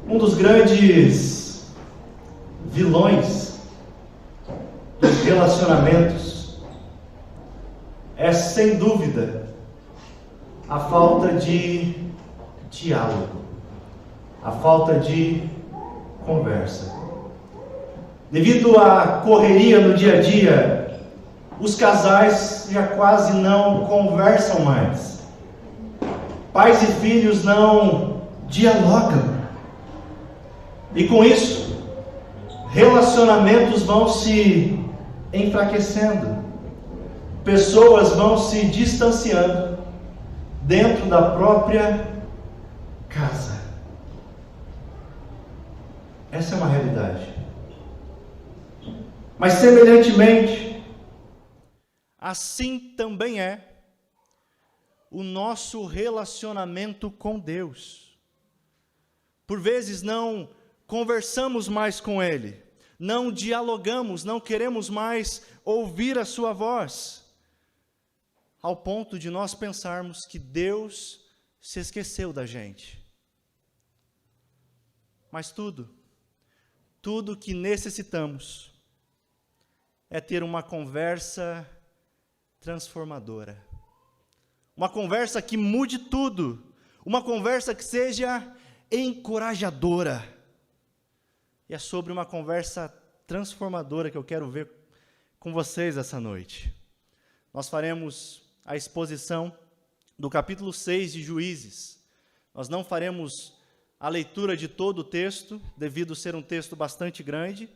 Um dos grandes vilões dos relacionamentos é, sem dúvida, a falta de diálogo, a falta de conversa. Devido à correria no dia a dia, os casais já quase não conversam mais. Pais e filhos não dialogam. E com isso, relacionamentos vão se enfraquecendo. Pessoas vão se distanciando dentro da própria casa. Essa é uma realidade. Mas semelhantemente, assim também é o nosso relacionamento com Deus. Por vezes não conversamos mais com Ele, não dialogamos, não queremos mais ouvir a sua voz, ao ponto de nós pensarmos que Deus se esqueceu da gente. Mas tudo que necessitamos é ter uma conversa transformadora, uma conversa que mude tudo, uma conversa que seja encorajadora. E é sobre uma conversa transformadora que eu quero ver com vocês essa noite. Nós faremos a exposição do capítulo 6 de Juízes. Nós não faremos a leitura de todo o texto, devido ser um texto bastante grande,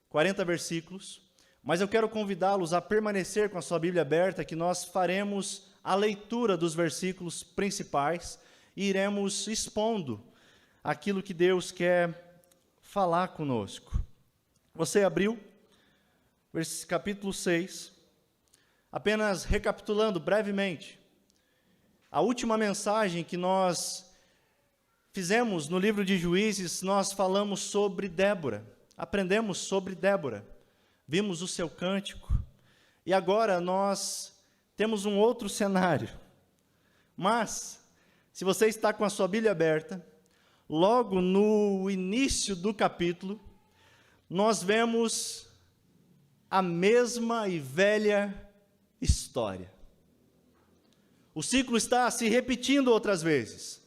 40 versículos, mas eu quero convidá-los a permanecer com a sua Bíblia aberta, que nós faremos a leitura dos versículos principais e iremos expondo aquilo que Deus quer falar conosco. Você abriu capítulo 6, apenas recapitulando brevemente, a última mensagem que nós fizemos no livro de Juízes, nós falamos sobre Débora, aprendemos sobre Débora, vimos o seu cântico, e agora nós temos um outro cenário. Mas, se você está com a sua Bíblia aberta, logo no início do capítulo, nós vemos a mesma e velha história. O ciclo está se repetindo outras vezes.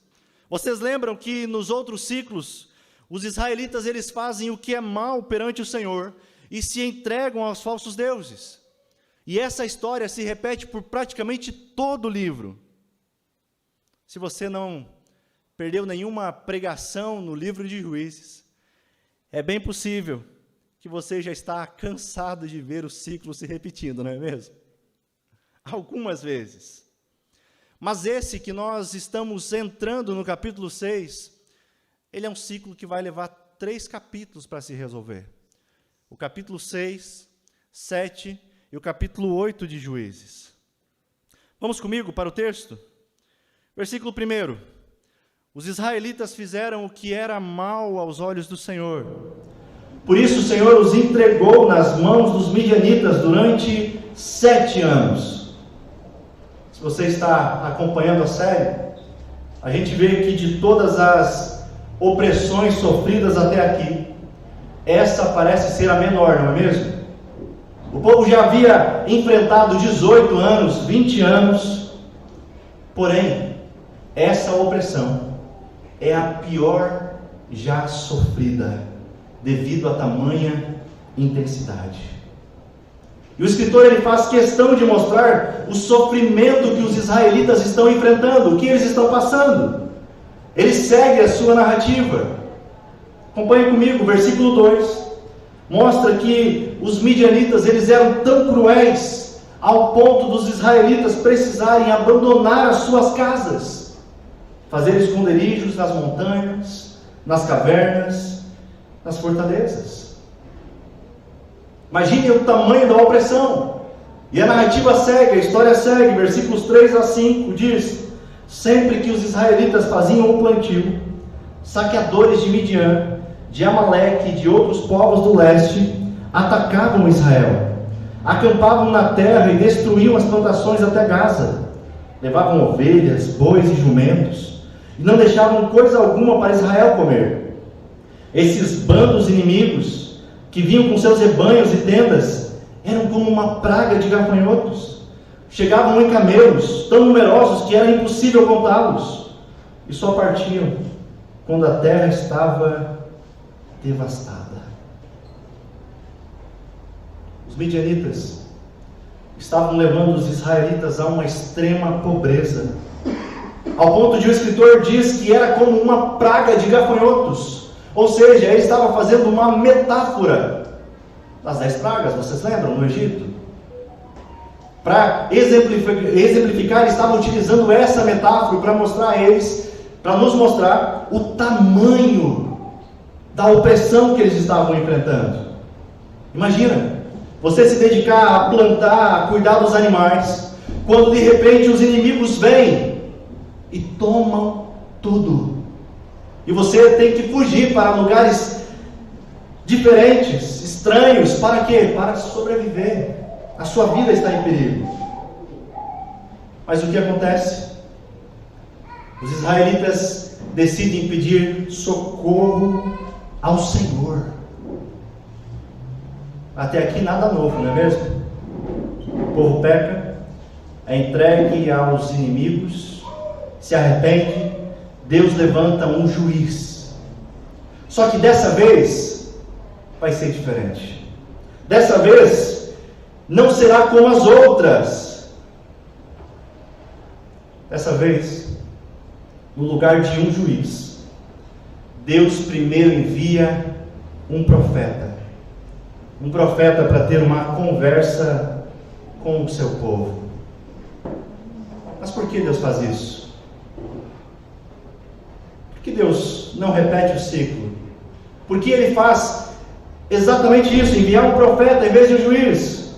Vocês lembram que nos outros ciclos, os israelitas eles fazem o que é mal perante o Senhor e se entregam aos falsos deuses. E essa história se repete por praticamente todo o livro. Se você não perdeu nenhuma pregação no livro de Juízes, é bem possível que você já está cansado de ver o ciclo se repetindo, não é mesmo? Algumas vezes. Mas esse que nós estamos entrando no capítulo 6, ele é um ciclo que vai levar 3 capítulos para se resolver. O capítulo 6, 7 e o capítulo 8 de Juízes. Vamos comigo para o texto? Versículo 1. Os israelitas fizeram o que era mal aos olhos do Senhor. Por isso o Senhor os entregou nas mãos dos midianitas durante 7 anos. Se você está acompanhando a série, a gente vê que de todas as opressões sofridas até aqui, essa parece ser a menor, não é mesmo? O povo já havia enfrentado 18 anos, 20 anos, porém, essa opressão é a pior já sofrida, devido a tamanha intensidade. E o escritor ele faz questão de mostrar o sofrimento que os israelitas estão enfrentando, o que eles estão passando. Ele segue a sua narrativa. Acompanhe comigo, versículo 2. Mostra que os midianitas eles eram tão cruéis ao ponto dos israelitas precisarem abandonar as suas casas, fazer esconderijos nas montanhas, nas cavernas, nas fortalezas. Imagine o tamanho da opressão. E a narrativa segue, a história segue, versículos 3 a 5 diz: sempre que os israelitas faziam o plantio, saqueadores de Midian, de Amaleque e de outros povos do leste atacavam Israel, acampavam na terra e destruíam as plantações até Gaza, levavam ovelhas, bois e jumentos, e não deixavam coisa alguma para Israel comer. Esses bandos inimigos, que vinham com seus rebanhos e tendas, eram como uma praga de gafanhotos. Chegavam em camelos, tão numerosos que era impossível contá-los, e só partiam quando a terra estava devastada. Os midianitas estavam levando os israelitas a uma extrema pobreza, ao ponto de o escritor diz que era como uma praga de gafanhotos, ou seja, ele estava fazendo uma metáfora das 10 pragas, vocês lembram, no Egito? Para exemplificar, ele estava utilizando essa metáfora para mostrar a eles, para nos mostrar o tamanho da opressão que eles estavam enfrentando. Imagina, você se dedicar a plantar, a cuidar dos animais, quando de repente os inimigos vêm e tomam tudo. E você tem que fugir para lugares diferentes, estranhos, para quê? Para sobreviver. A sua vida está em perigo. Mas o que acontece? Os israelitas decidem pedir socorro ao Senhor. Até aqui nada novo, não é mesmo? O povo peca, é entregue aos inimigos, se arrepende, Deus levanta um juiz. Só que dessa vez vai ser diferente. Dessa vez não será como as outras. Dessa vez, no lugar de um juiz, Deus primeiro envia um profeta. Um profeta para ter uma conversa com o seu povo. Mas por que Deus faz isso? Por que Deus não repete o ciclo? Por que Ele faz exatamente isso, enviar um profeta em vez de um juiz?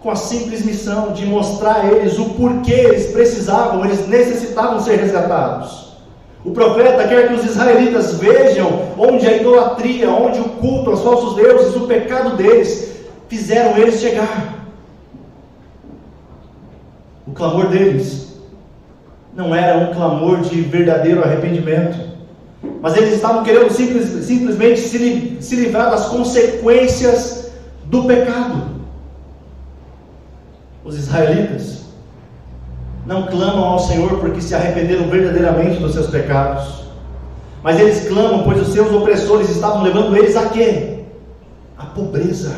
Com a simples missão de mostrar a eles o porquê eles precisavam, eles necessitavam ser resgatados. O profeta quer que os israelitas vejam onde a idolatria, onde o culto aos falsos deuses, o pecado deles, fizeram eles chegar. O clamor deles não era um clamor de verdadeiro arrependimento, mas eles estavam querendo simplesmente se livrar das consequências do pecado. Os israelitas não clamam ao Senhor porque se arrependeram verdadeiramente dos seus pecados, mas eles clamam pois os seus opressores estavam levando eles a quê? A pobreza.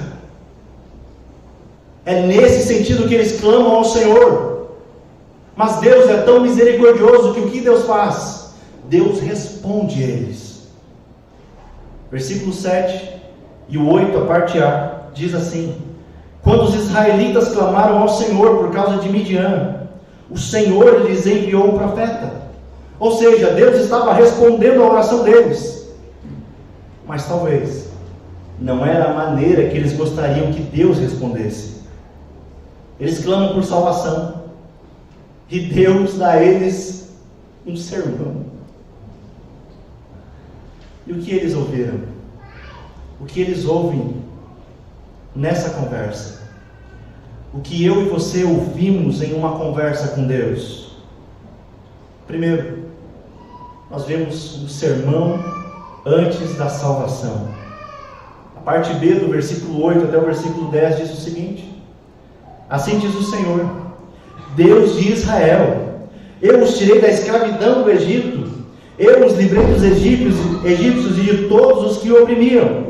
É nesse sentido que eles clamam ao Senhor. Mas Deus é tão misericordioso que o que Deus faz? Deus responde a eles. Versículo 7 e o 8, a parte A, diz assim: quando os israelitas clamaram ao Senhor por causa de Midian, o Senhor lhes enviou um profeta. Ou seja, Deus estava respondendo à oração deles. Mas talvez não era a maneira que eles gostariam que Deus respondesse. Eles clamam por salvação, e Deus dá a eles um sermão. E o que eles ouviram? O que eles ouvem nessa conversa? O que eu e você ouvimos em uma conversa com Deus? Primeiro, nós vemos um sermão antes da salvação. A parte B do versículo 8 até o versículo 10 diz o seguinte: assim diz o Senhor, Deus de Israel: eu os tirei da escravidão do Egito, eu os livrei dos egípcios e de todos os que o oprimiam.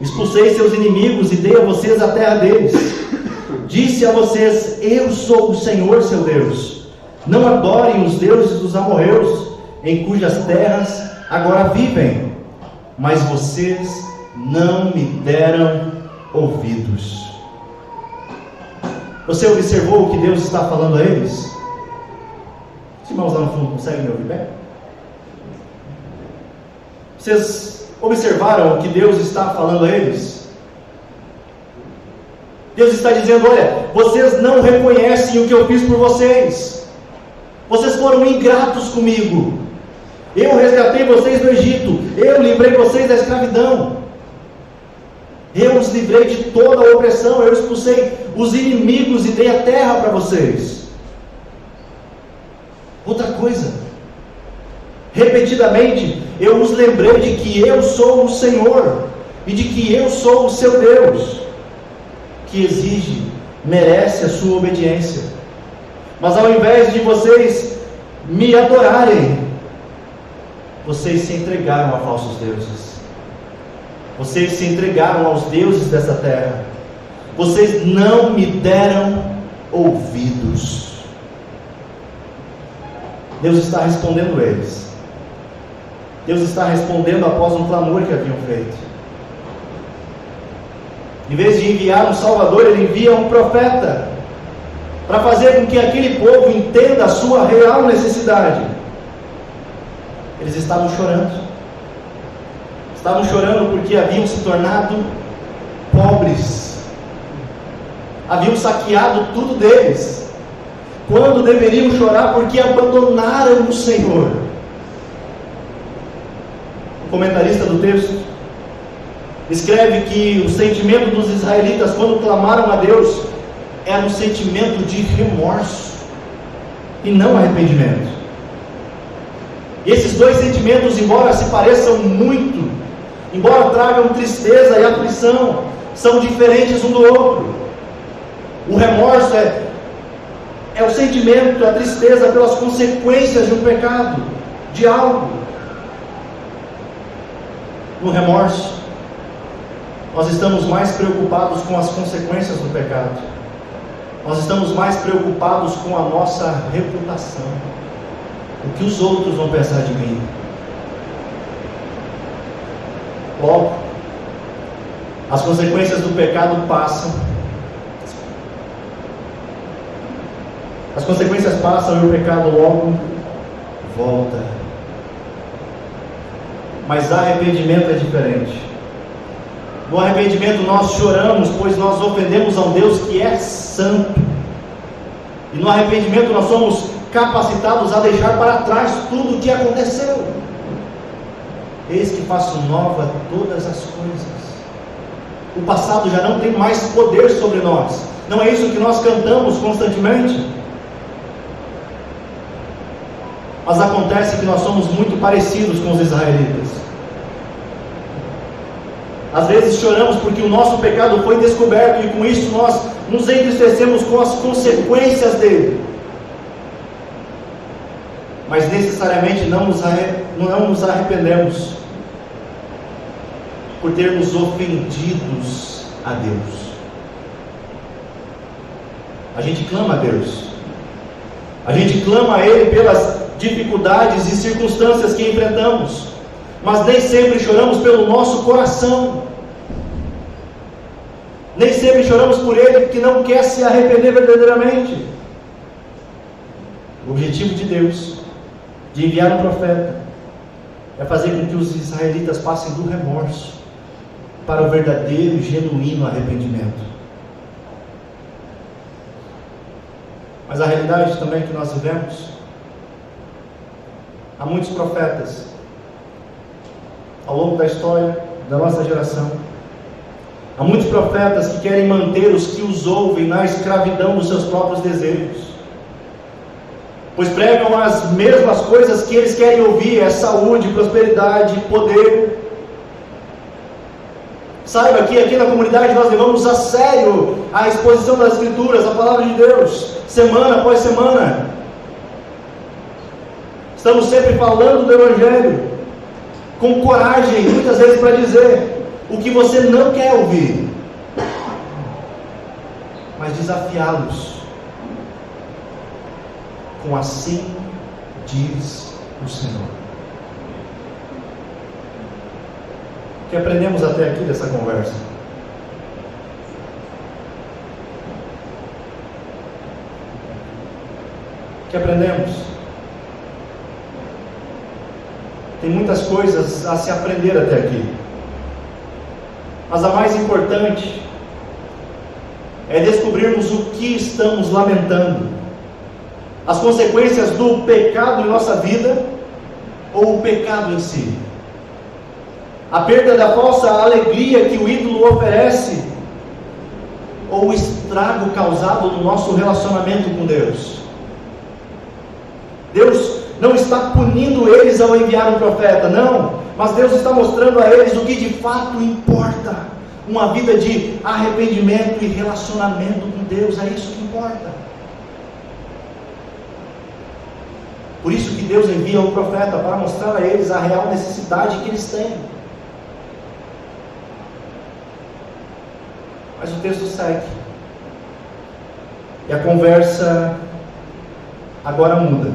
Expulsei seus inimigos e dei a vocês a terra deles. Disse a vocês: eu sou o Senhor seu Deus. Não adorem os deuses dos amorreus, em cujas terras agora vivem. Mas vocês não me deram ouvidos. Você observou o que Deus está falando a eles? Os irmãos lá no fundo conseguem me ouvir bem? Vocês observaram o que Deus está falando a eles? Deus está dizendo: olha, vocês não reconhecem o que eu fiz por vocês. Vocês foram ingratos comigo. Eu resgatei vocês do Egito. Eu livrei vocês da escravidão. Eu os livrei de toda a opressão. Eu expulsei os inimigos e dei a terra para vocês. Outra coisa, repetidamente, eu os lembrei de que eu sou o Senhor, e de que eu sou o seu Deus, que exige, merece a sua obediência. Mas ao invés de vocês me adorarem, vocês se entregaram a falsos deuses. Vocês se entregaram aos deuses dessa terra. Vocês não me deram ouvidos. Deus está respondendo eles. Deus está respondendo após um clamor que haviam feito. Em vez de enviar um Salvador, Ele envia um profeta, para fazer com que aquele povo entenda a sua real necessidade. Eles estavam chorando. Estavam chorando porque haviam se tornado pobres. Haviam saqueado tudo deles. Quando deveriam chorar porque abandonaram o Senhor. O comentarista do texto escreve que o sentimento dos israelitas quando clamaram a Deus era um sentimento de remorso e não arrependimento. E esses dois sentimentos, embora se pareçam muito, embora tragam tristeza e aflição, são diferentes um do outro. O remorso é o sentimento, a tristeza pelas consequências de um pecado, de algo. No remorso, nós estamos mais preocupados com as consequências do pecado. Nós estamos mais preocupados com a nossa reputação. O que os outros vão pensar de mim? Logo, as consequências do pecado passam. As consequências passam e o pecado logo volta. Mas arrependimento é diferente. No arrependimento nós choramos, pois nós ofendemos a um Deus que é santo. E no arrependimento nós somos capacitados a deixar para trás tudo o que aconteceu. Eis que faço nova todas as coisas. O passado já não tem mais poder sobre nós. Não é isso que nós cantamos constantemente? Mas acontece que nós somos muito parecidos com os israelitas. Às vezes choramos porque o nosso pecado foi descoberto e com isso nós nos entristecemos com as consequências dele. Mas necessariamente não nos arrependemos por termos ofendidos a Deus. A gente clama a Deus. A gente clama a Ele pelas dificuldades e circunstâncias que enfrentamos. Mas nem sempre choramos pelo nosso coração. Nem sempre choramos por Ele que não quer se arrepender verdadeiramente. O objetivo de Deus, de enviar um profeta, é fazer com que os israelitas passem do remorso para o verdadeiro e genuíno arrependimento. Mas a realidade também que nós vivemos, há muitos profetas ao longo da história da nossa geração. Há muitos profetas que querem manter os que os ouvem na escravidão dos seus próprios desejos, pois pregam as mesmas coisas que eles querem ouvir: é saúde, prosperidade, poder. Saiba que aqui na comunidade nós levamos a sério a exposição das Escrituras, a palavra de Deus, semana após semana. Estamos sempre falando do Evangelho, com coragem, muitas vezes para dizer o que você não quer ouvir, mas desafiá-los com assim diz o Senhor. O que aprendemos até aqui dessa conversa? O que aprendemos? Tem muitas coisas a se aprender até aqui, mas a mais importante é descobrirmos o que estamos lamentando: as consequências do pecado em nossa vida ou o pecado em si, a perda da falsa alegria que o ídolo oferece ou o estrago causado no nosso relacionamento com Deus. não está punindo eles ao enviar um profeta, não, mas Deus está mostrando a eles o que de fato importa, uma vida de arrependimento e relacionamento com Deus, é isso que importa. Por isso que Deus envia um profeta, para mostrar a eles a real necessidade que eles têm. Mas o texto segue, e a conversa agora muda.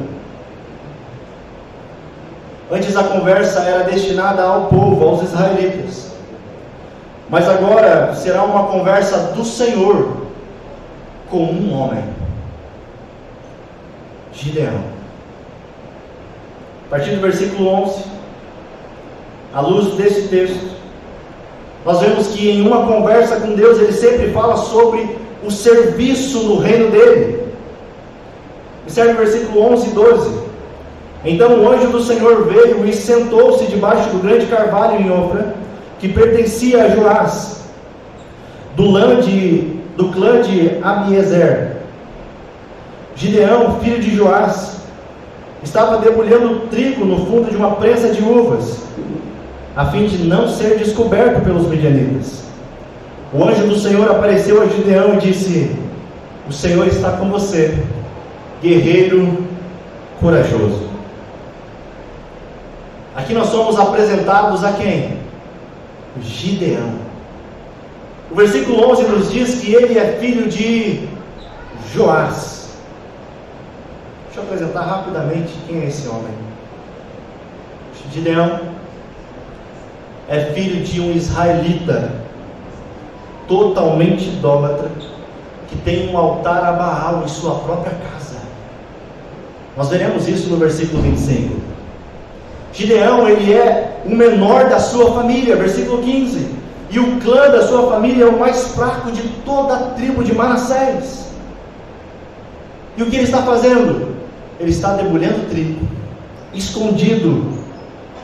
Antes a conversa era destinada ao povo, aos israelitas, mas agora será uma conversa do Senhor com um homem, Gideão. A partir do versículo 11, à luz desse texto, nós vemos que em uma conversa com Deus, ele sempre fala sobre o serviço no reino dele. Observe o versículo 11 e 12. Então o anjo do Senhor veio e sentou-se debaixo do grande carvalho em Ofra, que pertencia a Joás, do clã de Abiezer. Gideão, filho de Joás, estava debulhando trigo no fundo de uma prensa de uvas, a fim de não ser descoberto pelos midianitas. O anjo do Senhor apareceu a Gideão e disse: o Senhor está com você, guerreiro corajoso. Aqui nós somos apresentados a quem? Gideão. O versículo 11 nos diz que ele é filho de Joás. Deixa eu apresentar rapidamente quem é esse homem. Gideão é filho de um israelita totalmente idólatra, que tem um altar a Baal em sua própria casa. Nós veremos isso no versículo 25. Gideão, ele é o menor da sua família, versículo 15, e o clã da sua família é o mais fraco de toda a tribo de Manassés. E o que ele está fazendo? Ele está debulhando trigo, escondido,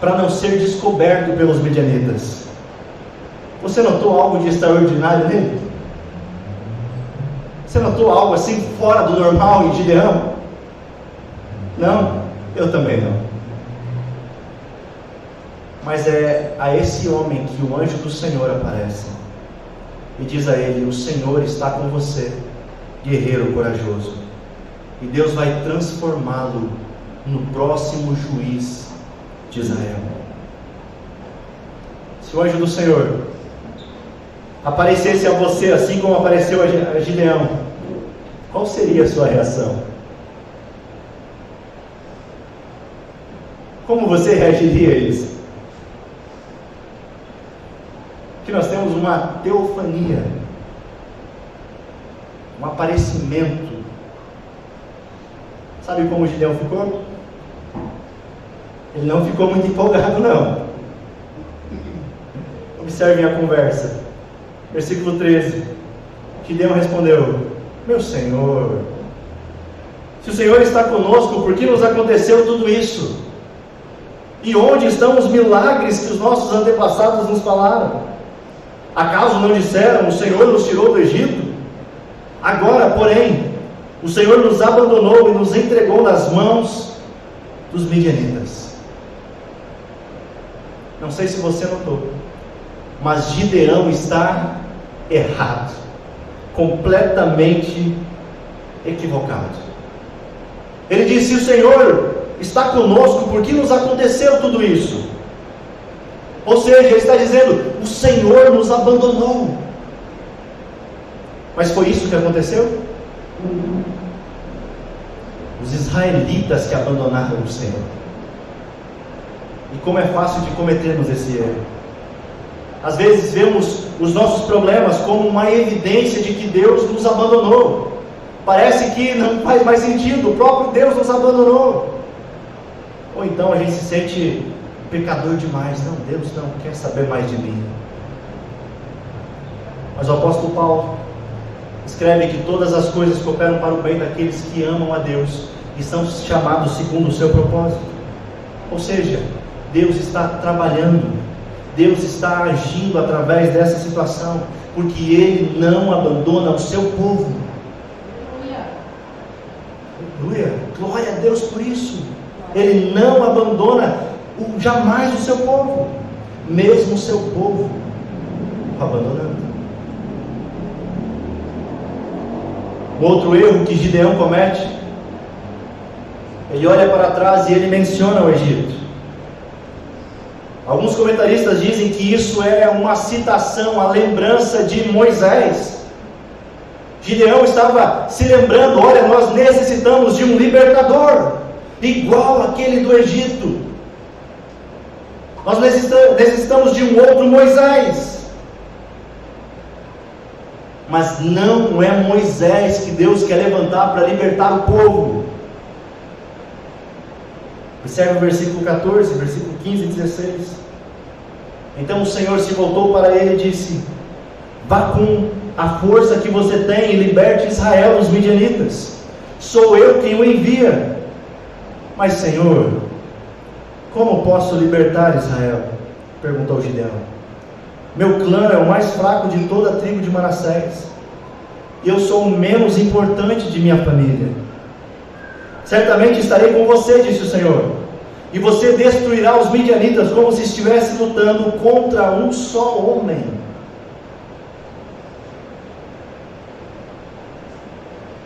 para não ser descoberto pelos midianitas. Você notou algo de extraordinário nele? Você notou algo assim fora do normal em Gideão? Não? Eu também não. Mas é a esse homem que o anjo do Senhor aparece e diz a ele: o Senhor está com você, guerreiro corajoso. E Deus vai transformá-lo no próximo juiz de Israel. Se o anjo do Senhor aparecesse a você assim como apareceu a Gideão, qual seria a sua reação? Como você reagiria a isso? Que nós temos uma teofania, um aparecimento. Sabe como Gideão ficou? Ele não ficou muito empolgado, não. Observem a conversa. Versículo 13. Gideão respondeu: meu Senhor, se o Senhor está conosco, por que nos aconteceu tudo isso? E onde estão os milagres que os nossos antepassados nos falaram? Acaso não disseram: o Senhor nos tirou do Egito? Agora, porém, o Senhor nos abandonou e nos entregou nas mãos dos midianitas. Não sei se você notou, mas Gideão está errado, completamente equivocado. Ele disse: o Senhor está conosco, por que nos aconteceu tudo isso? Ou seja, ele está dizendo: o Senhor nos abandonou. Mas foi isso que aconteceu? Os israelitas que abandonaram o Senhor. E como é fácil de cometermos esse erro. Às vezes vemos os nossos problemas como uma evidência de que Deus nos abandonou. Parece que não faz mais sentido, o próprio Deus nos abandonou. Ou então a gente se sente pecador demais. Não, Deus não quer saber mais de mim. Mas o apóstolo Paulo escreve que todas as coisas cooperam para o bem daqueles que amam a Deus e são chamados segundo o seu propósito. Ou seja, Deus está trabalhando, Deus está agindo através dessa situação, porque Ele não abandona o seu povo. Aleluia! Glória a Deus por isso. Ele não abandona jamais o seu povo, mesmo o seu povo o abandonando. Outro erro que Gideão comete, ele olha para trás e ele menciona o Egito. Alguns comentaristas dizem que isso é uma citação, a lembrança de Moisés. Gideão estava se lembrando: olha, nós necessitamos de um libertador, igual aquele do Egito. Nós necessitamos de um outro Moisés. Mas não é Moisés que Deus quer levantar para libertar o povo. Observe o versículo 14, versículo 15 e 16. Então o Senhor se voltou para ele e disse: vá com a força que você tem e liberte Israel dos midianitas. Sou eu quem o envia. Mas, Senhor, como posso libertar Israel? Perguntou Gideão. Meu clã é o mais fraco de toda a tribo de Manassés, e eu sou o menos importante de minha família. Certamente estarei com você, disse o Senhor, e você destruirá os midianitas como se estivesse lutando contra um só homem.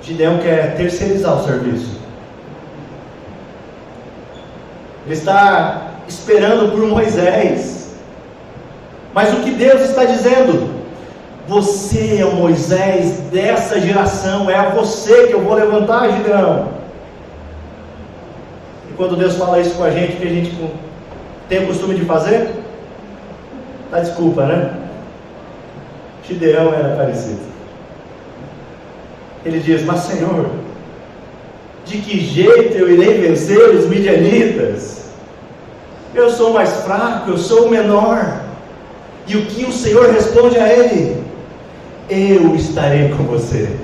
Gideão quer terceirizar o serviço. Ele está esperando por Moisés. Mas o que Deus está dizendo? Você é o Moisés dessa geração, é a você que eu vou levantar, Gideão. E quando Deus fala isso com a gente, o que a gente tem o costume de fazer? Dá desculpa, né? Gideão era parecido. Ele diz: mas Senhor, de que jeito eu irei vencer os midianitas? Eu sou mais fraco, eu sou o menor. E o que o Senhor responde a ele? Eu estarei com você.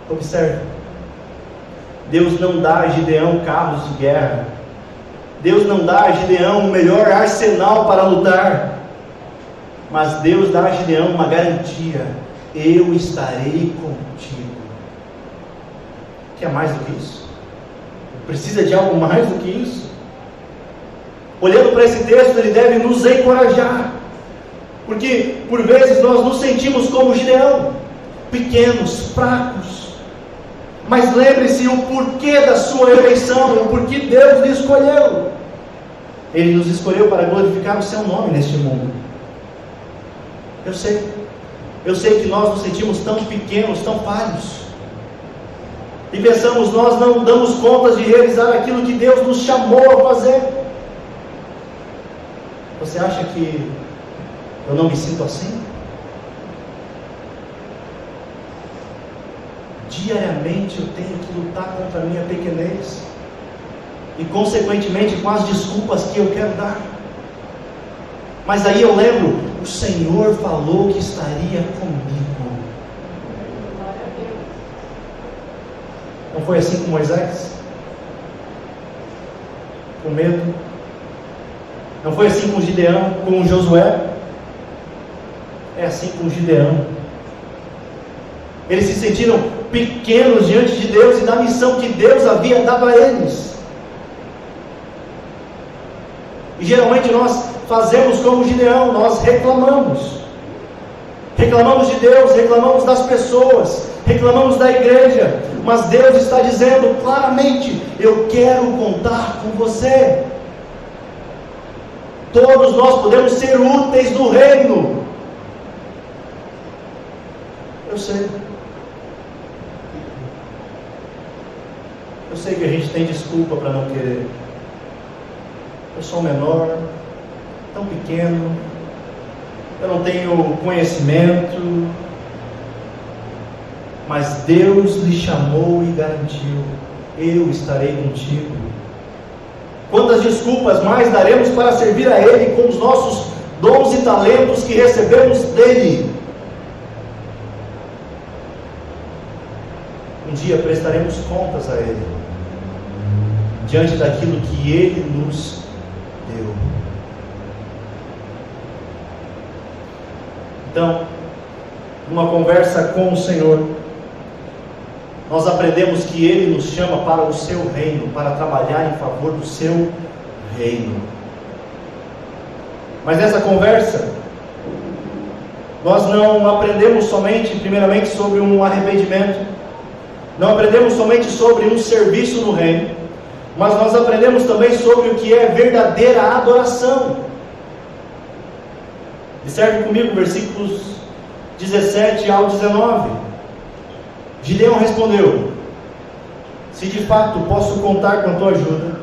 Observe, Deus não dá a Gideão carros de guerra, Deus não dá a Gideão o melhor arsenal para lutar, mas Deus dá a Gideão uma garantia: eu estarei contigo. Quer mais do que isso? Precisa de algo mais do que isso? Olhando para esse texto, ele deve nos encorajar, porque por vezes nós nos sentimos como Gideão, pequenos, fracos. Mas lembre-se o porquê da sua eleição, o porquê Deus lhe escolheu. Ele nos escolheu para glorificar o seu nome neste mundo. Eu sei que nós nos sentimos tão pequenos, tão falhos, e pensamos: nós não damos conta de realizar aquilo que Deus nos chamou a fazer. Você acha que eu não me sinto assim? Diariamente eu tenho que lutar contra a minha pequenez, e consequentemente com as desculpas que eu quero dar. Mas aí eu lembro: o Senhor falou que estaria comigo. Não foi assim com Moisés? Com medo? Não foi assim com Gideão, com Josué? É assim com Gideão. Eles se sentiram pequenos diante de Deus e da missão que Deus havia dado a eles. E geralmente nós fazemos como Gideão, nós reclamamos. Reclamamos de Deus, reclamamos das pessoas, reclamamos da igreja. Mas Deus está dizendo claramente: eu quero contar com você. Todos nós podemos ser úteis no reino. Eu sei. Eu sei que a gente tem desculpa para não querer. Eu sou menor, tão pequeno, eu não tenho conhecimento. Mas Deus lhe chamou e garantiu: eu estarei contigo. Quantas desculpas mais daremos para servir a Ele com os nossos dons e talentos que recebemos dEle? Um dia prestaremos contas a Ele, diante daquilo que Ele nos deu. Então, numa conversa com o Senhor, nós aprendemos que Ele nos chama para o seu reino, para trabalhar em favor do seu reino. Mas nessa conversa, nós não aprendemos somente, primeiramente, sobre um arrependimento, não aprendemos somente sobre um serviço no reino, mas nós aprendemos também sobre o que é verdadeira adoração. Observe comigo versículos 17 ao 19. Gideão respondeu: se de fato posso contar com a tua ajuda,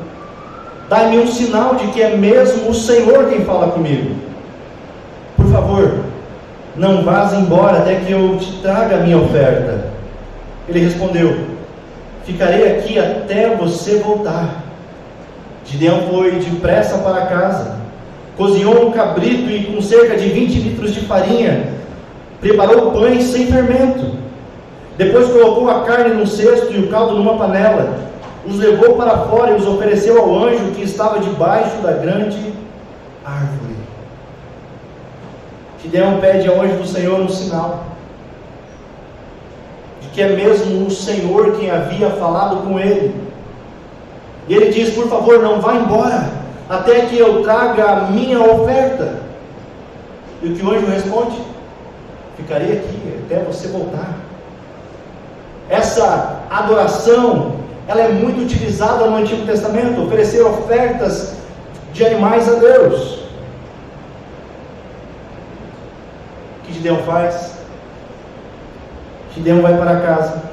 dai-me um sinal de que é mesmo o Senhor quem fala comigo. Por favor, não vás embora até que eu te traga a minha oferta. Ele respondeu: ficarei aqui até você voltar. Gideão foi depressa para casa, cozinhou um cabrito e com cerca de 20 litros de farinha, preparou pães sem fermento. Depois colocou a carne num cesto e o caldo numa panela, os levou para fora e os ofereceu ao anjo que estava debaixo da grande árvore. Gideão pede ao anjo do Senhor um sinal de que é mesmo o Senhor quem havia falado com ele. E ele diz: por favor, não vá embora até que eu traga a minha oferta. E o que o anjo responde? Ficarei aqui até você voltar. Essa adoração, ela é muito utilizada no Antigo Testamento, oferecer ofertas de animais a Deus. O que Gideão faz? Gideão vai para casa,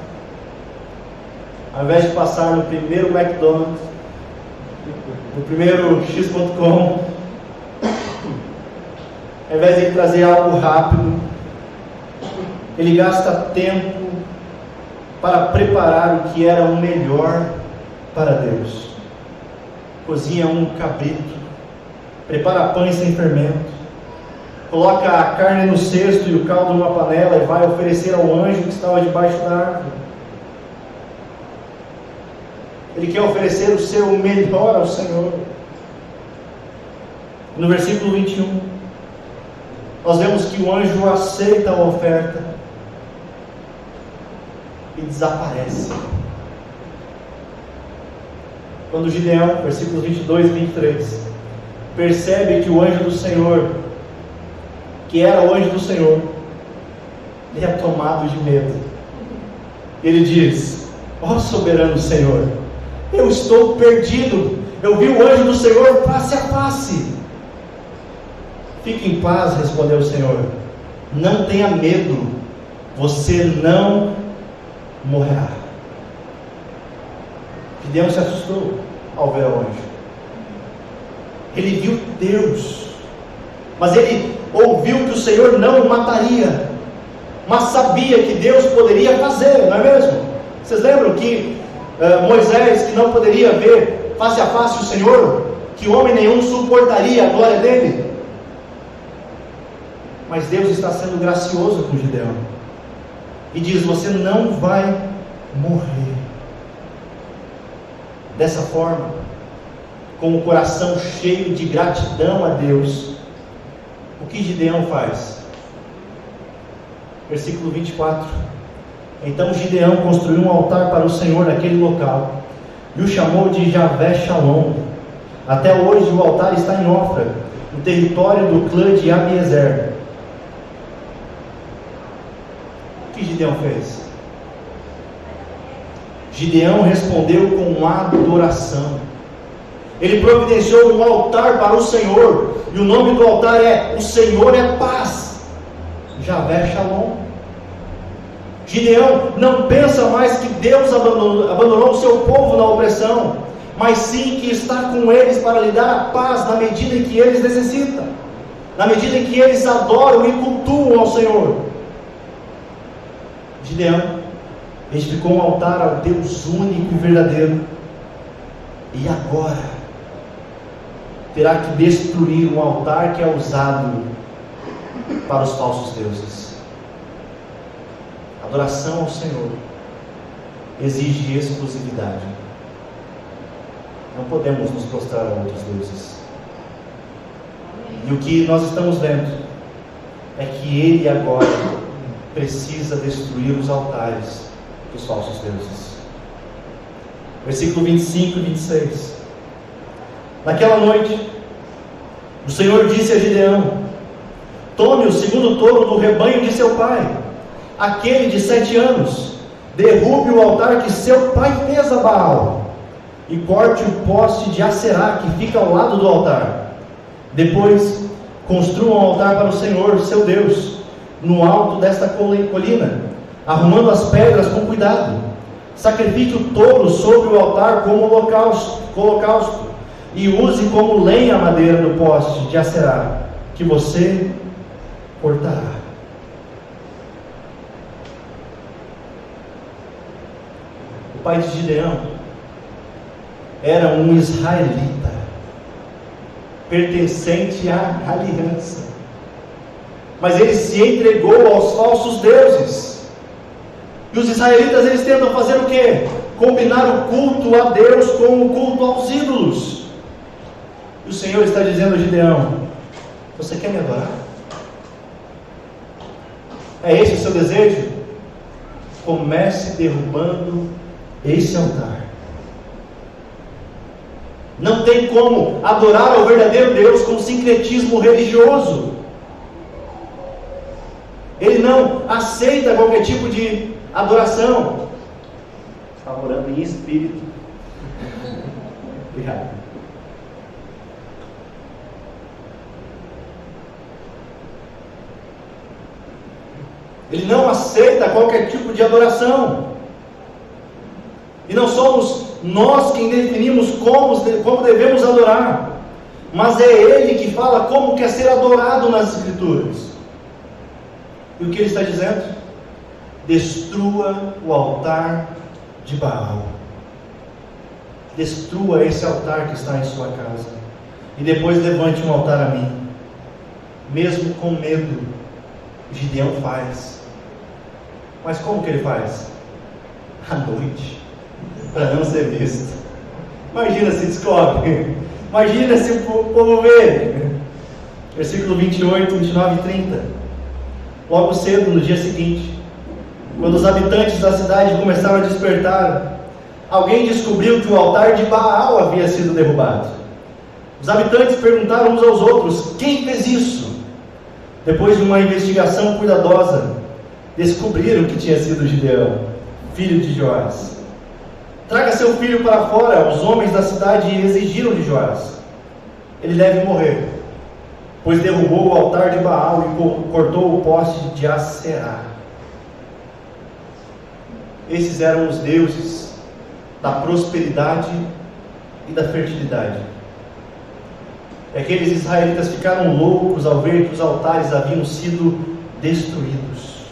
ao invés de passar no primeiro McDonald's, no primeiro X.com, ao invés de trazer algo rápido, ele gasta tempo para preparar o que era o melhor para Deus. Cozinha um cabrito, prepara pães sem fermento, coloca a carne no cesto e o caldo numa panela e vai oferecer ao anjo que estava debaixo da árvore. Ele quer oferecer o seu melhor ao Senhor. No versículo 21, nós vemos que o anjo aceita a oferta e desaparece. Quando Gideão, versículos 22 e 23, percebe que o anjo do Senhor, que era o anjo do Senhor, ele é tomado de medo. Ele diz: ó soberano Senhor, eu estou perdido, eu vi o anjo do Senhor face a face. Fique em paz, respondeu o Senhor, não tenha medo, você não morrerá. Gideão se assustou ao ver o anjo. Ele viu Deus, mas ele ouviu que o Senhor não o mataria, mas sabia que Deus poderia fazer, não é mesmo? Vocês lembram que Moisés, que não poderia ver face a face o Senhor, que homem nenhum suportaria a glória dele? Mas Deus está sendo gracioso com Gideão e diz: você não vai morrer. Dessa forma, com o coração cheio de gratidão a Deus, o que Gideão faz? Versículo 24. Então Gideão construiu um altar para o Senhor naquele local e o chamou de Javé Shalom. Até hoje o altar está em Ofra, no território do clã de Abiezer. O que Gideão fez? Gideão respondeu com adoração. Ele providenciou um altar para o Senhor, e o nome do altar é: o Senhor é paz, Javé Shalom. Gideão não pensa mais que Deus abandonou o seu povo na opressão, mas sim que está com eles para lhe dar a paz na medida em que eles necessitam, na medida em que eles adoram e cultuam ao Senhor. Gideão edificou um altar ao Deus único e verdadeiro, e agora terá que destruir um altar que é usado para os falsos deuses. Adoração ao Senhor exige exclusividade. Não podemos nos prostrar a outros deuses. E o que nós estamos vendo é que Ele agora precisa destruir os altares dos falsos deuses. Versículo 25 e 26. Naquela noite, o Senhor disse a Gideão: tome o segundo touro do rebanho de seu pai, aquele de 7 anos, derrube o altar que seu pai fez a Baal, e corte o poste de Acerá que fica ao lado do altar. Depois, construa um altar para o Senhor, seu Deus, no alto desta colina, arrumando as pedras com cuidado. Sacrifique o touro sobre o altar como holocausto, e use como lenha a madeira do poste de Acerá, que você cortará. O pai de Gideão era um israelita, pertencente à aliança, mas ele se entregou aos falsos deuses. E os israelitas, eles tentam fazer o quê? Combinar o culto a Deus com o culto aos ídolos. E o Senhor está dizendo a Gideão: você quer me adorar? É esse o seu desejo? Comece derrubando esse altar. Não tem como adorar ao verdadeiro Deus com sincretismo religioso. Ele não aceita qualquer tipo de adoração. Está orando em espírito. Obrigado. Ele não aceita qualquer tipo de adoração. E não somos nós quem definimos como devemos adorar, mas é Ele que fala como quer ser adorado nas Escrituras. E o que Ele está dizendo? Destrua o altar de Baal. Destrua esse altar que está em sua casa, e depois levante um altar a mim. Mesmo com medo, Gideão faz. Mas como que ele faz? À noite, para não ser visto. Imagina se descobre. Imagina se o povo vê. Versículo 28, 29 e 30. Logo cedo, no dia seguinte, quando os habitantes da cidade começaram a despertar, alguém descobriu que o altar de Baal havia sido derrubado. Os habitantes perguntaram uns aos outros: quem fez isso? Depois de uma investigação cuidadosa, descobriram que tinha sido Gideão, filho de Joás. Traga seu filho para fora. Os homens da cidade exigiram de Joás: ele deve morrer, pois derrubou o altar de Baal e cortou o poste de Acerá. Esses eram os deuses da prosperidade e da fertilidade. Aqueles israelitas ficaram loucos ao ver que os altares haviam sido destruídos.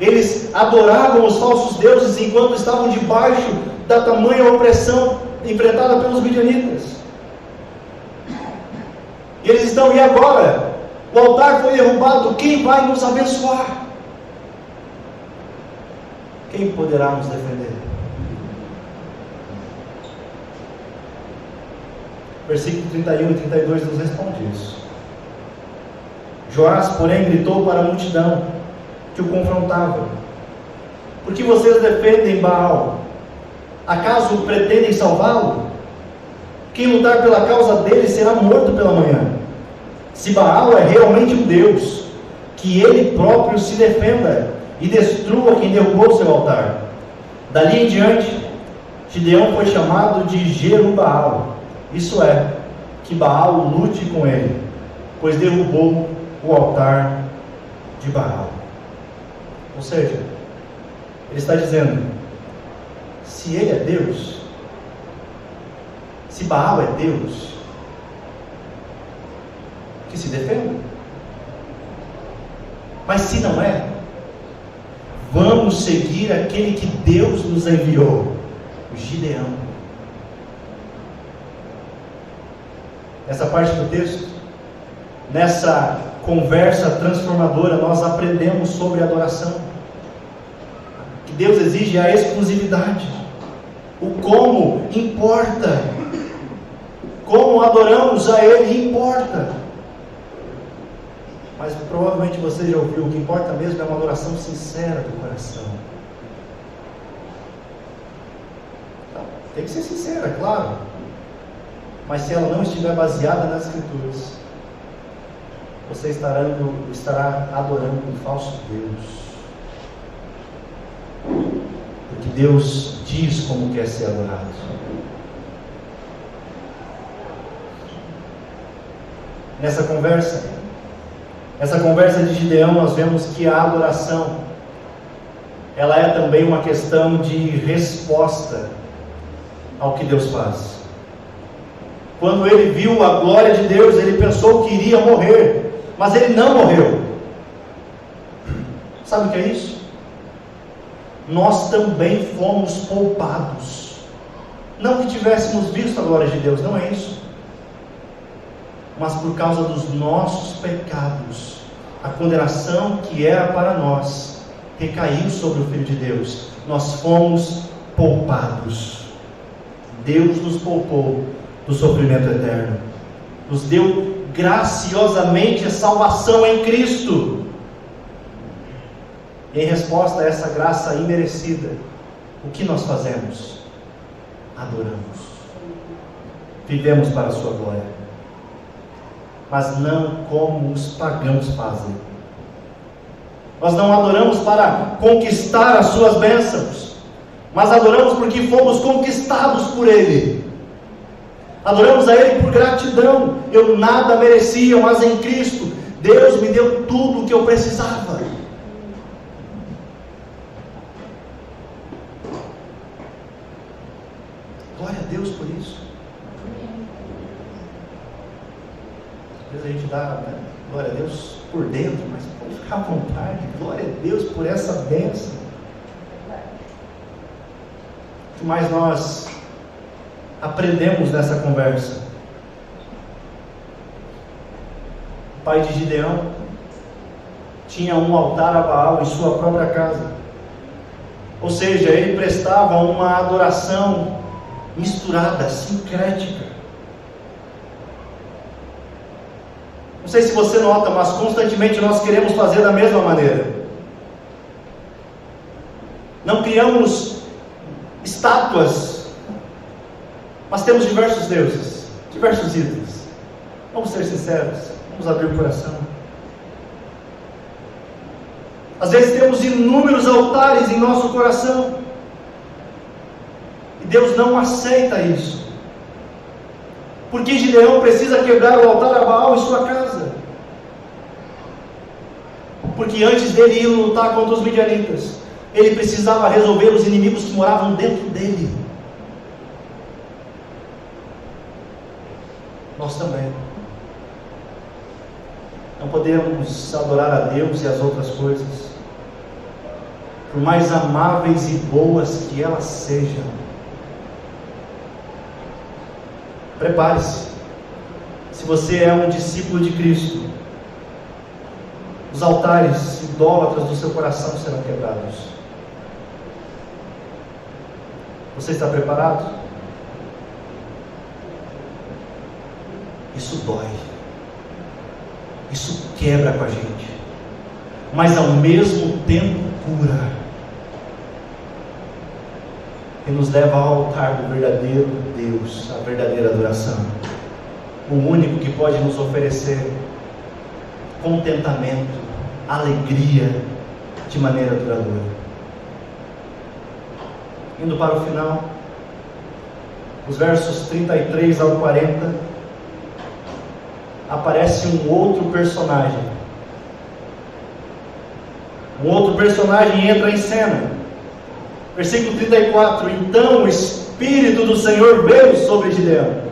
Eles adoravam os falsos deuses enquanto estavam debaixo da tamanha opressão enfrentada pelos midianitas. E eles estão: e agora? O altar foi derrubado, quem vai nos abençoar? Quem poderá nos defender? Versículo 31 e 32 nos responde isso. Joás, porém, gritou para a multidão que o confrontava: por que vocês defendem Baal? Acaso pretendem salvá-lo? Quem lutar pela causa dele será morto pela manhã. Se Baal é realmente um Deus, que ele próprio se defenda e destrua quem derrubou seu altar. Dali em diante, Gideão foi chamado de Jerubbaal, isso é, que Baal lute com ele, pois derrubou o altar de Baal. Ou seja, ele está dizendo: se ele é Deus, se Baal é Deus, que se defenda. Mas se não é, vamos seguir aquele que Deus nos enviou, Gideão. Nessa parte do texto, nessa conversa transformadora, nós aprendemos sobre adoração. O que Deus exige é a exclusividade. O como importa. Como adoramos a Ele importa. Mas provavelmente você já ouviu, o que importa mesmo é uma adoração sincera do coração. Tem que ser sincera, claro. Mas se ela não estiver baseada nas Escrituras, você estará adorando um falso Deus. Porque Deus diz como quer ser adorado. Nessa conversa de Gideão, nós vemos que a adoração, ela é também uma questão de resposta ao que Deus faz. Quando ele viu a glória de Deus, ele pensou que iria morrer, mas ele não morreu. Sabe o que é isso? Nós também fomos poupados. Não que tivéssemos visto a glória de Deus, não é isso. Mas por causa dos nossos pecados, a condenação que era para nós recaiu sobre o Filho de Deus. Nós fomos poupados. Deus nos poupou do sofrimento eterno. Nos deu graciosamente a salvação em Cristo. Em resposta a essa graça imerecida, o que nós fazemos? Adoramos. Vivemos para a sua glória. Mas não como os pagãos fazem. Nós não adoramos para conquistar as suas bênçãos, mas adoramos porque fomos conquistados por Ele. Adoramos a Ele por gratidão. Eu nada merecia, mas em Cristo Deus me deu tudo o que eu precisava. Glória a Deus por isso. Às vezes a gente dá glória a Deus por dentro, mas pode ficar à vontade. Glória a Deus por essa bênção. O que mais nós aprendemos nessa conversa? O pai de Gideão tinha um altar a Baal em sua própria casa. Ou seja, ele prestava uma adoração misturada, sincrética. Não sei se você nota, mas constantemente nós queremos fazer da mesma maneira. Não criamos estátuas, mas temos diversos deuses, diversos ídolos. Vamos ser sinceros, vamos abrir o coração. Às vezes temos inúmeros altares em nosso coração, e Deus não aceita isso. Porque Gideão precisa quebrar o altar a Baal em sua casa? Porque antes dele ir lutar contra os midianitas, ele precisava resolver os inimigos que moravam dentro dele. Nós também. Não podemos adorar a Deus e as outras coisas, por mais amáveis e boas que elas sejam. Prepare-se. Se você é um discípulo de Cristo, os altares idólatras do seu coração serão quebrados. Você está preparado? Isso dói. Isso quebra com a gente. Mas ao mesmo tempo cura. E nos leva ao altar do verdadeiro Deus, a verdadeira adoração. O único que pode nos oferecer contentamento, alegria de maneira duradoura. Indo para o final, os versos 33 ao 40, aparece um outro personagem. Um outro personagem entra em cena. Versículo 34: Então o Espírito do Senhor veio sobre Gideão.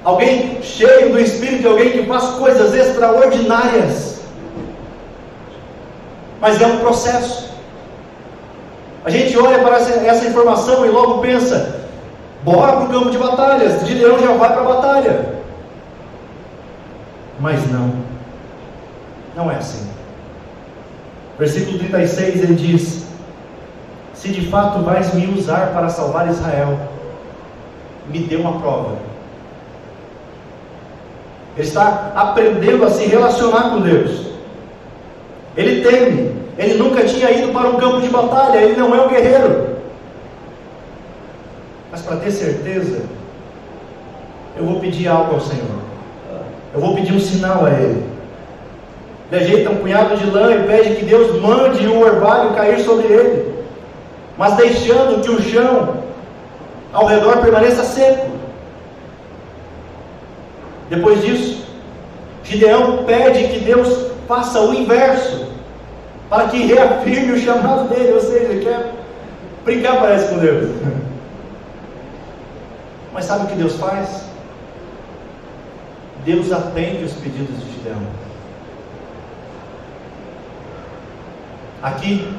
Alguém cheio do Espírito, alguém que faz coisas extraordinárias. Mas é um processo. A gente olha para essa informação e logo pensa: bora para o campo de batalhas, Gideão já vai para a batalha. Mas não é assim. Versículo 36 ele diz: Se de fato vais me usar para salvar Israel, me dê uma prova. Ele está aprendendo a se relacionar com Deus. Ele teme. Ele nunca tinha ido para um campo de batalha. Ele não é um guerreiro. Mas para ter certeza, eu vou pedir algo ao Senhor. Eu vou pedir um sinal a Ele. Ele ajeita um punhado de lã e pede que Deus mande o orvalho cair sobre ele, mas deixando que o chão ao redor permaneça seco. Depois disso, Gideão pede que Deus faça o inverso, para que reafirme o chamado dele. Ou seja, ele quer brincar, parece, com Deus. Mas sabe o que Deus faz? Deus atende os pedidos de Gideão. Aqui,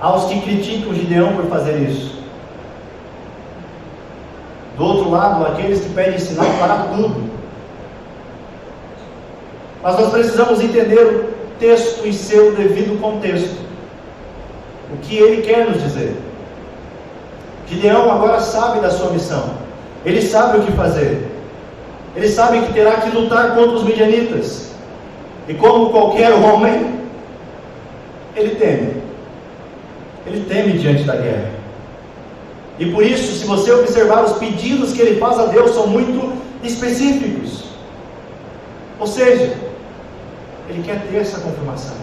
há os que criticam Gideão por fazer isso. Do outro lado, aqueles que pedem sinal para tudo. Mas nós precisamos entender o texto em seu devido contexto. O que ele quer nos dizer. Gideão agora sabe da sua missão. Ele sabe o que fazer. Ele sabe que terá que lutar contra os midianitas. E como qualquer homem, ele teme. Ele teme diante da guerra. E por isso, se você observar, os pedidos que ele faz a Deus são muito específicos. Ou seja, ele quer ter essa confirmação.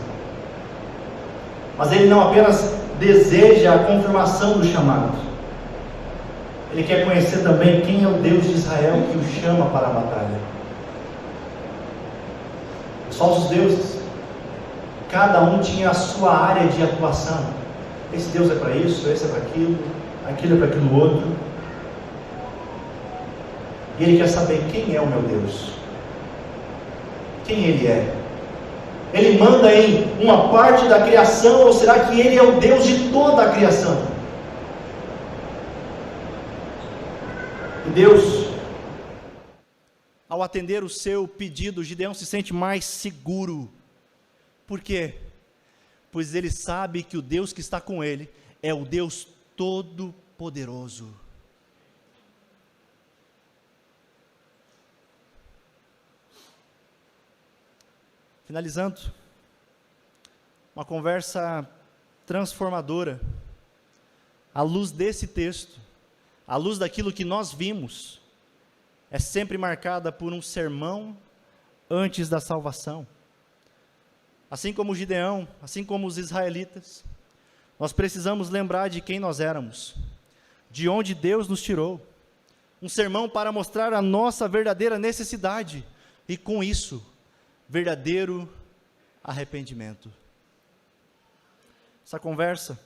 Mas ele não apenas deseja a confirmação do chamado. Ele quer conhecer também quem é o Deus de Israel que o chama para a batalha. Os falsos deuses, cada um tinha a sua área de atuação. Esse Deus é para isso, esse é para aquilo, aquilo é para aquilo outro. E ele quer saber quem é o meu Deus. Quem ele é. Ele manda em uma parte da criação, ou será que ele é o Deus de toda a criação? E Deus, ao atender o seu pedido, Gideão se sente mais seguro. Por quê? Pois ele sabe que o Deus que está com ele é o Deus Todo-Poderoso. Finalizando, uma conversa transformadora, à luz desse texto, à luz daquilo que nós vimos, é sempre marcada por um sermão antes da salvação. Assim como Gideão, assim como os israelitas, nós precisamos lembrar de quem nós éramos, de onde Deus nos tirou. Um sermão para mostrar a nossa verdadeira necessidade e, com isso, verdadeiro arrependimento. Essa conversa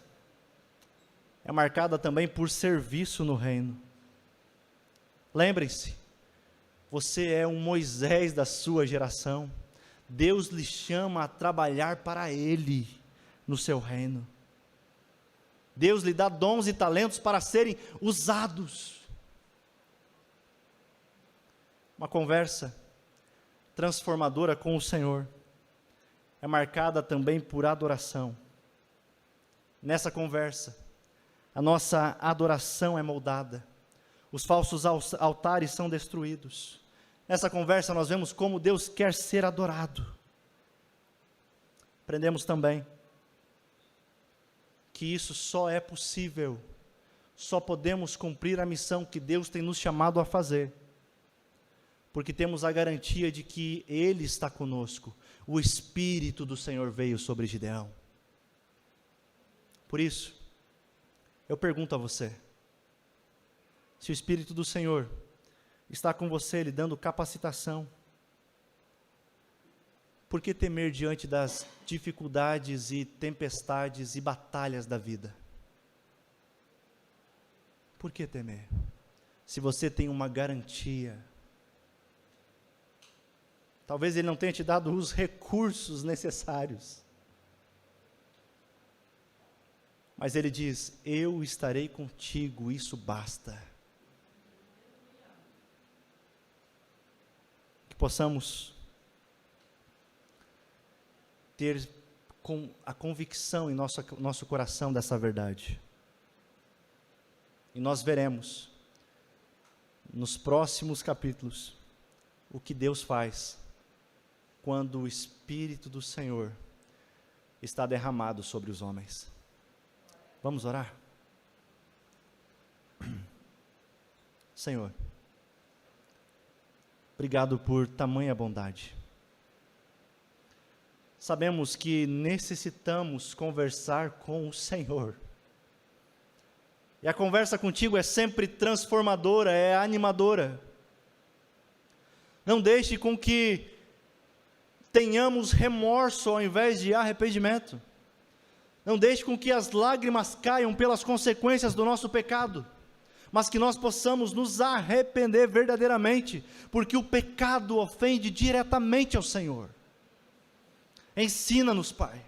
é marcada também por serviço no reino. Lembrem-se, você é um Moisés da sua geração. Deus lhe chama a trabalhar para Ele no seu reino. Deus lhe dá dons e talentos para serem usados. Uma conversa transformadora com o Senhor é marcada também por adoração. Nessa conversa, a nossa adoração é moldada. Os falsos altares são destruídos. Nessa conversa nós vemos como Deus quer ser adorado. Aprendemos também que isso só é possível, só podemos cumprir a missão que Deus tem nos chamado a fazer, porque temos a garantia de que Ele está conosco. O Espírito do Senhor veio sobre Gideão. Por isso, eu pergunto a você, se o Espírito do Senhor está com você, lhe dando capacitação, por que temer diante das dificuldades e tempestades e batalhas da vida? Por que temer? Se você tem uma garantia. Talvez Ele não tenha te dado os recursos necessários. Mas Ele diz, eu estarei contigo, isso basta. Que possamos ter a convicção em nosso coração dessa verdade. E nós veremos, nos próximos capítulos, o que Deus faz quando o Espírito do Senhor está derramado sobre os homens. Vamos orar? Senhor, obrigado por tamanha bondade. Sabemos que necessitamos conversar com o Senhor. E a conversa contigo é sempre transformadora, é animadora. Não deixe com que tenhamos remorso ao invés de arrependimento. Não deixe com que as lágrimas caiam pelas consequências do nosso pecado, mas que nós possamos nos arrepender verdadeiramente, porque o pecado ofende diretamente ao Senhor. Ensina-nos, Pai,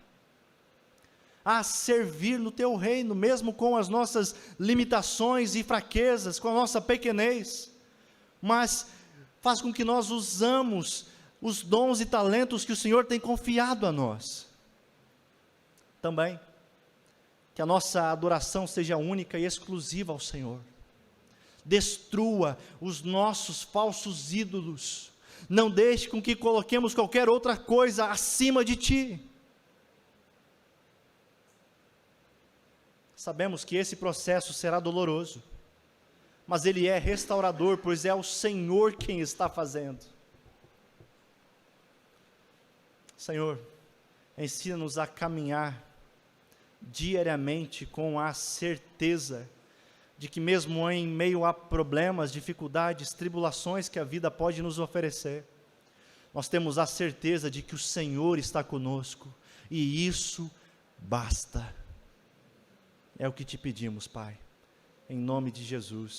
a servir no Teu reino, mesmo com as nossas limitações e fraquezas, com a nossa pequenez, mas faz com que nós usamos os dons e talentos que o Senhor tem confiado a nós. Também, que a nossa adoração seja única e exclusiva ao Senhor. Destrua os nossos falsos ídolos. Não deixe com que coloquemos qualquer outra coisa acima de Ti. Sabemos que esse processo será doloroso, mas ele é restaurador, pois é o Senhor quem está fazendo. Senhor, ensina-nos a caminhar diariamente com a certeza de que mesmo em meio a problemas, dificuldades, tribulações que a vida pode nos oferecer, nós temos a certeza de que o Senhor está conosco, e isso basta. É o que te pedimos, Pai, em nome de Jesus.